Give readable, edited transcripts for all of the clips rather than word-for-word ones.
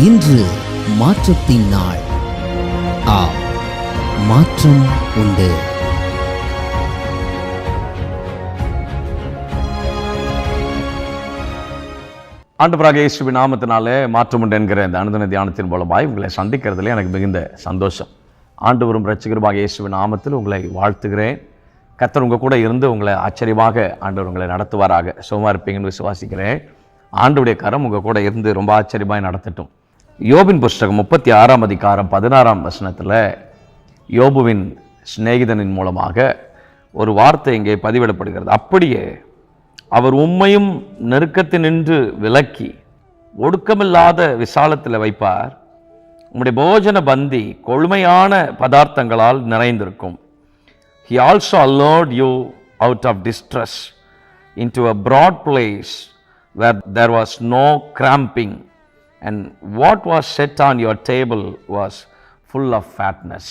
இன்று மாற்றத்தின் நாள். மாற்றம் உண்டு. ஆண்டவராகிய இயேசுவின் நாமத்தினாலே மாற்றம் உண்டு என்கிற இந்த அனுதின தியானத்தின் மூலமாய் உங்களை சந்திக்கிறதுல எனக்கு மிகுந்த சந்தோஷம். ஆண்டவரும் இரட்சகருமாகிய இயேசுவின் நாமத்தில் உங்களை வாழ்த்துகிறேன். கர்த்தர் உங்கள் கூட இருந்து உங்களை ஆச்சரியமாக ஆண்டவர் உங்களை நடத்துவாராக. சுகமாக இருப்பீங்கன்னு விசுவாசிக்கிறேன். ஆண்டவருடைய கரம் உங்கள் கூட இருந்து ரொம்ப ஆச்சரியமாய் நடத்தட்டும். யோபின் புஸ்தகம் 36ஆம் அதிகாரம் 16ஆம் வசனத்தில் யோபுவின் சிநேகிதனின் மூலமாக ஒரு வார்த்தை இங்கே பதிவிடப்படுகிறது. அப்படியே அவர் உம்மையும் நெருக்கத்தினின்று விலக்கி ஒடுக்கமில்லாத விசாலத்தில் வைப்பார். உம்முடைய போஜன பந்தி கொழுமையான பதார்த்தங்களால் நிறைந்திருக்கும். He also allured you out of distress into a broad place where there was no cramping, and what was set on your table was full of fatness.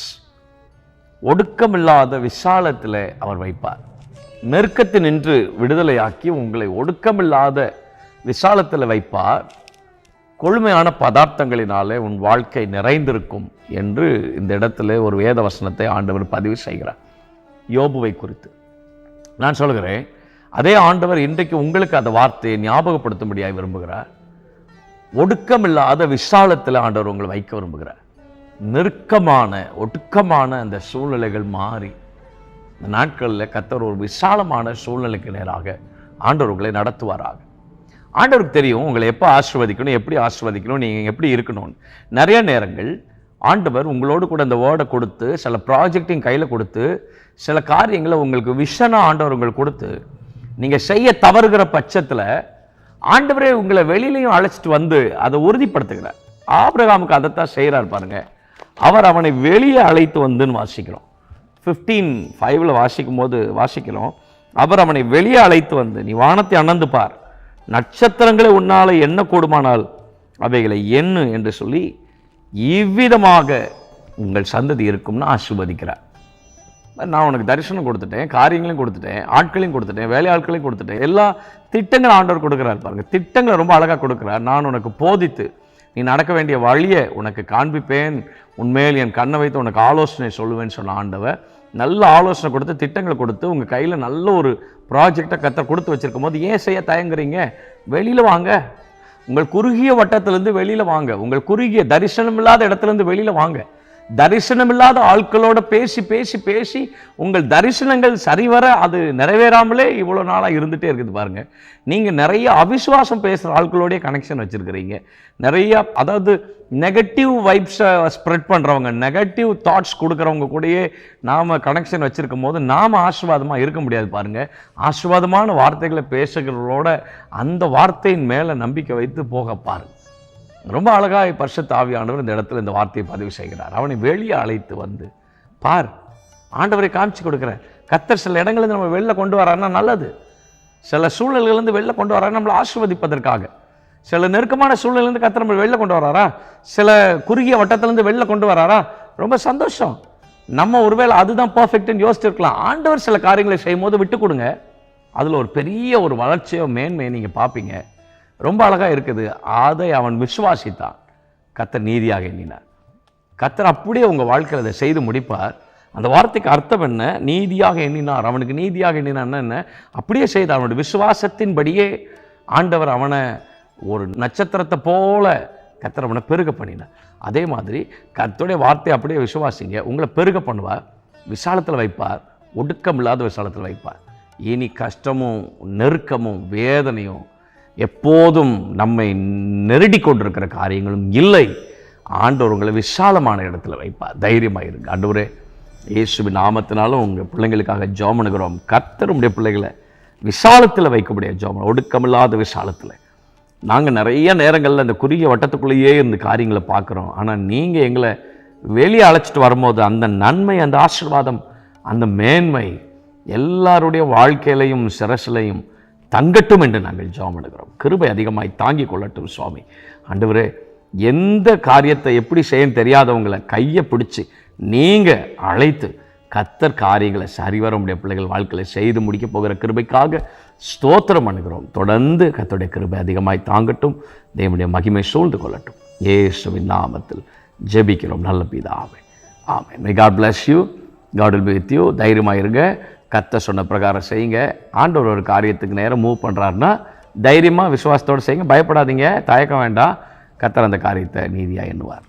ஒடுக்கமில்லாத விசாலத்தில் அவர் வைப்பார். நெருக்கத்தினின்று விடுதலையாக்கி உங்களை ஒடுக்கமில்லாத விசாலத்தில் வைப்பார். கொழுமையான பதார்த்தங்களினாலே உன் வாழ்க்கை நிறைந்திருக்கும் என்று இந்த இடத்துல ஒரு வேத வசனத்தை ஆண்டவர் பதிவு செய்கிறார் யோபுவை குறித்து. நான் சொல்கிறேன், அதே ஆண்டவர் இன்றைக்கு உங்களுக்கு அந்த வார்த்தையை ஞாபகப்படுத்தும்படியாக விரும்புகிறார். ஒடுக்கமில்லாத விசாலத்தில் ஆண்டவர் உங்களை வைக்க விரும்புகிறார். நெருக்கமான ஒடுக்கமான அந்த சூழ்நிலைகள் மாறி இந்த நாட்களில் கர்த்தர் ஒரு விசாலமான சூழ்நிலைக்கு நேராக ஆண்டவர் உங்களை நடத்துவாராக. ஆண்டவருக்கு தெரியும் உங்களை எப்போ ஆசீர்வதிக்கணும், எப்படி ஆசீர்வதிக்கணும், நீங்கள் எப்படி இருக்கணும்னு. நிறைய நேரங்கள் ஆண்டவர் உங்களோடு கூட இந்த வேர்டை கொடுத்து, சில ப்ராஜெக்டையும் கையில் கொடுத்து, சில காரியங்களை உங்களுக்கு விஷனாக ஆண்டவர் உங்களுக்கு கொடுத்து, நீங்கள் செய்ய தவறுகிற பட்சத்தில் ஆண்டவரே உங்களை வெளியிலையும் அழைச்சிட்டு வந்து அதை உறுதிப்படுத்துகிறார். ஆபிரகாமுக்கு அதைத்தான் செய்கிறார் பாருங்க. அவர் அவனை வெளியே அழைத்து வந்துன்னு வாசிக்கிறோம். 15:5 வாசிக்கும் போது வாசிக்கிறோம், அவர் அவனை வெளியே அழைத்து வந்து, நீ வானத்தை அண்ணந்து பார், நட்சத்திரங்களை உன்னால எண்ண கூடுமானால் அவைகளை எண்ணு என்று சொல்லி இவ்விதமாக உங்கள் சந்ததி இருக்கும்னு ஆசீர்வதிக்கிறார். நான் உனக்கு தரிசனம் கொடுத்துட்டேன், காரியங்களையும் கொடுத்துட்டேன், ஆட்களையும் கொடுத்துட்டேன், வேலையாட்களையும் கொடுத்துட்டேன், எல்லா திட்டங்களும் ஆண்டவர் கொடுக்குறார் பாருங்க. திட்டங்களை ரொம்ப அழகாக கொடுக்குறார். நான் உனக்கு போதித்து நீ நடக்க வேண்டிய வழியை உனக்கு காண்பிப்பேன், உன்மேல் என் கண்ணை வைத்து உனக்கு ஆலோசனை சொல்லுவேன்னு சொன்ன ஆண்டவர் நல்ல ஆலோசனை கொடுத்து திட்டங்களை கொடுத்து உங்கள் கையில் நல்ல ஒரு ப்ராஜெக்டை கர்த்தர் கொடுத்து வச்சிருக்கும் போது ஏன் செய்ய தயங்குறீங்க? வெளியில் வாங்க. உங்கள் குறுகிய வட்டத்திலேருந்து வெளியில் வாங்க. உங்கள் குறுகிய தரிசனம் இல்லாத இடத்துலேருந்து வெளியில் வாங்க. தரிசனமில்லாத ஆட்களோட பேசி பேசி பேசி உங்கள் தரிசனங்கள் சரிவர அது நிறைவேறாமலே இவ்வளோ நாளாக இருந்துகிட்டே இருக்குது பாருங்க. நீங்கள் நிறைய அவிசுவாசம் பேசுகிற ஆட்களோடைய கனெக்ஷன் வச்சுருக்கிறீங்க. நிறைய அதாவது நெகட்டிவ் வைப்ஸை ஸ்ப்ரெட் பண்ணுறவங்க, நெகட்டிவ் தாட்ஸ் கொடுக்குறவங்க கூடயே நாம் கனெக்ஷன் வச்சுருக்கும் போது நாம் ஆசீர்வாதமாக இருக்க முடியாது பாருங்கள். ஆசீர்வாதமான வார்த்தைகளை பேசுகிறவங்களோட அந்த வார்த்தையின் மேலே நம்பிக்கை வைத்து போக பாருங்கள். ரொம்ப அழகாக பரிசுத்த ஆவியானவர் இந்த இடத்துல இந்த வார்த்தையை பதிவு செய்கிறார். அவனை வெளியே அழைத்து வந்து பார், ஆண்டவரை காமிச்சு கொடுக்குறேன். கர்த்தர் சில இடங்கள்லேருந்து நம்ம வெளில கொண்டு வராருன்னா நல்லது. சில சூழ்நிலைகள்லேருந்து வெளில கொண்டு வராரு நம்மளை ஆசீர்வதிப்பதற்காக. சில நெருக்கமான சூழ்நிலையிலேருந்து கர்த்தர் நம்ம வெளில கொண்டு வராரா, சில குறுகிய வட்டத்திலேருந்து வெளில கொண்டு வராரா, ரொம்ப சந்தோஷம். நம்ம ஒருவேளை அதுதான் பர்ஃபெக்ட்னு யோசிச்சிருக்கலாம். ஆண்டவர் சில காரியங்களை செய்யும் போது விட்டு கொடுங்க. அதில் ஒரு பெரிய ஒரு வளர்ச்சியோ மேன்மையை நீங்கள் பார்ப்பீங்க. ரொம்ப அழகாக இருக்குது. அதை அவன் விசுவாசித்தான், கர்த்தர் நீதியாக எண்ணினார். கர்த்தர் அப்படியே உங்கள் வாழ்க்கையில் அதை செய்து முடிப்பார். அந்த வார்த்தைக்கு அர்த்தம் என்ன? நீதியாக எண்ணினார். அவனுக்கு நீதியாக எண்ணினார்னா என்ன? அப்படியே செய்தார். அவனுடைய விசுவாசத்தின்படியே ஆண்டவர் அவனை ஒரு நட்சத்திரத்தை போல கர்த்தர் அவனை பெருக பண்ணினார். அதே மாதிரி கர்த்தருடைய வார்த்தையை அப்படியே விசுவாசிங்க, உங்களை பெருக பண்ணுவார், விசாலத்தில் வைப்பார், ஒடுக்கம் இல்லாத விசாலத்தில் வைப்பார். இனி கஷ்டமும் நெருக்கமும் வேதனையும் எப்போதும் நம்மை நெருடி கொண்டிருக்கிற காரியங்களும் இல்லை. ஆண்டவர் உங்களை விசாலமான இடத்துல வைப்பார். தைரியமாக இருக்கு. ஆண்டவரே, இயேசுவின் நாமத்தினாலும் உங்கள் பிள்ளைங்களுக்காக ஜெபம் பண்ணுகிறோம். கர்த்தர் உடைய பிள்ளைகளை விசாலத்தில் வைக்கக்கூடிய ஜெபம், ஒடுக்கமில்லாத விசாலத்தில். நாங்கள் நிறைய நேரங்களில் இந்த குறுகிய வட்டத்துக்குள்ளேயே இந்த காரியங்களை பார்க்குறோம். ஆனால் நீங்கள் எங்களை வெளியே அழைச்சிட்டு வரும்போது அந்த நன்மை, அந்த ஆசீர்வாதம், அந்த மேன்மை எல்லாருடைய வாழ்க்கையிலையும் சிரசிலையும் தங்கட்டும் என்று நாங்கள் ஜெபம் பண்ணுகிறோம். கிருபை அதிகமாய் தாங்கி கொள்ளட்டும் சுவாமி. ஆண்டவரே, எந்த காரியத்தை எப்படி செய்யன்னு தெரியாதவங்களை கையை பிடிச்சி நீங்கள் அழைத்து கர்த்தர் காரியங்களை சரிவர உடைய பிள்ளைகள் வாழ்க்கையில் செய்து முடிக்க போகிற கிருபைக்காக ஸ்தோத்திரம் பண்ணுகிறோம். தொடர்ந்து கர்த்தருடைய கிருபை அதிகமாய் தாங்கட்டும். தேவனுடைய மகிமை சூழ்ந்து கொள்ளட்டும். இயேசுவின் நாமத்தில் ஜெபிக்கிறோம் நல்ல பிதாவே. ஆமென். May God bless you. God will be with you. தைரியமாக இருங்க. கர்த்தர் சொன்ன பிரகாரம் செய்யுங்க. ஆண்டவர் ஒரு காரியத்துக்கு நேரம் மூவ் பண்ணுறாருன்னா தைரியமாக விசுவாசத்தோடு செய்யுங்க. பயப்படாதீங்க, தயக்கம் வேண்டாம். கர்த்தர் அந்த காரியத்தை நீதியாக எண்ணுவார்.